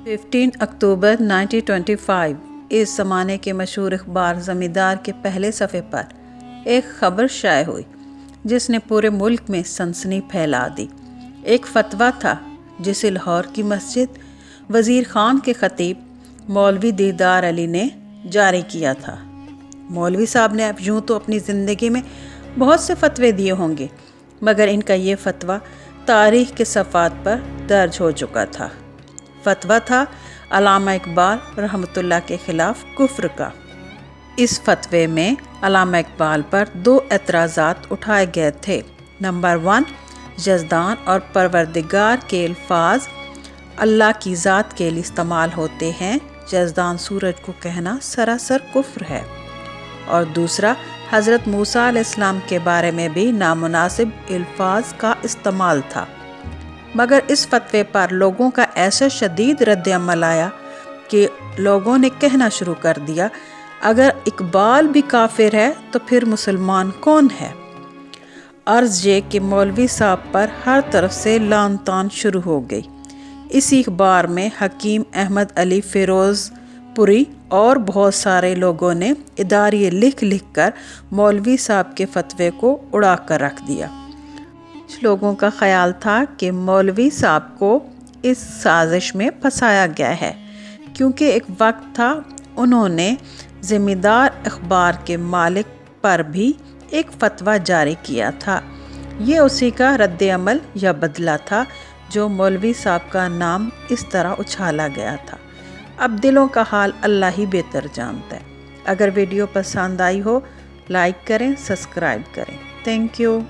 15 अक्टूबर 1925 इस ज़माने के मशहूर अखबार ज़मींदार के पहले सफ़े पर एक ख़बर शाये हुई जिसने पूरे मुल्क में सनसनी फैला दी। एक फतवा था जिसे लाहौर की मस्जिद वज़ीर ख़ान के ख़तीब मौलवी दीदार अली ने जारी किया था। मौलवी साहब ने अब यूँ तो अपनी ज़िंदगी में बहुत से फतवे दिए होंगे, मगर इनका ये फतवा तारीख़ के सफ़ात पर दर्ज हो चुका था। फतवा था अल्लामा इकबाल रहमतुल्लाह के ख़िलाफ़ कुफ्र का। इस फतवे में अल्लामा इकबाल पर 2 एतराज़ात उठाए गए थे। नंबर 1, यज़दान और परवरदिगार के अल्फाज अल्लाह की ज़ात के लिए इस्तेमाल होते हैं। यज़दान सूरज को कहना सरासर कुफ्र है। और दूसरा, हज़रत मूसा अलैहिस्सलाम के बारे में भी नामुनासिब अल्फाज का इस्तेमाल था। मगर इस फतवे पर लोगों का ऐसा शदीद रद्द-ए-अमल आया कि लोगों ने कहना शुरू कर दिया, अगर इकबाल भी काफिर है तो फिर मुसलमान कौन है। अर्ज़ ये कि मौलवी साहब पर हर तरफ से लान-तान शुरू हो गई। इसी अखबार में हकीम अहमद अली फ़िरोज़पुरी और बहुत सारे लोगों ने इदारिये लिख लिख कर मौलवी साहब के फतवे को उड़ा कर रख दिया। कुछ लोगों का ख्याल था कि मौलवी साहब को इस साजिश में फंसाया गया है, क्योंकि एक वक्त था उन्होंने ज़मींदार अखबार के मालिक पर भी एक फतवा जारी किया था। ये उसी का रद्द-ए-अमल या बदला था जो मौलवी साहब का नाम इस तरह उछाला गया था। अब दिलों का हाल अल्लाह ही बेहतर जानता है। अगर वीडियो पसंद आई हो, लाइक करें, सब्सक्राइब करें। Thank you.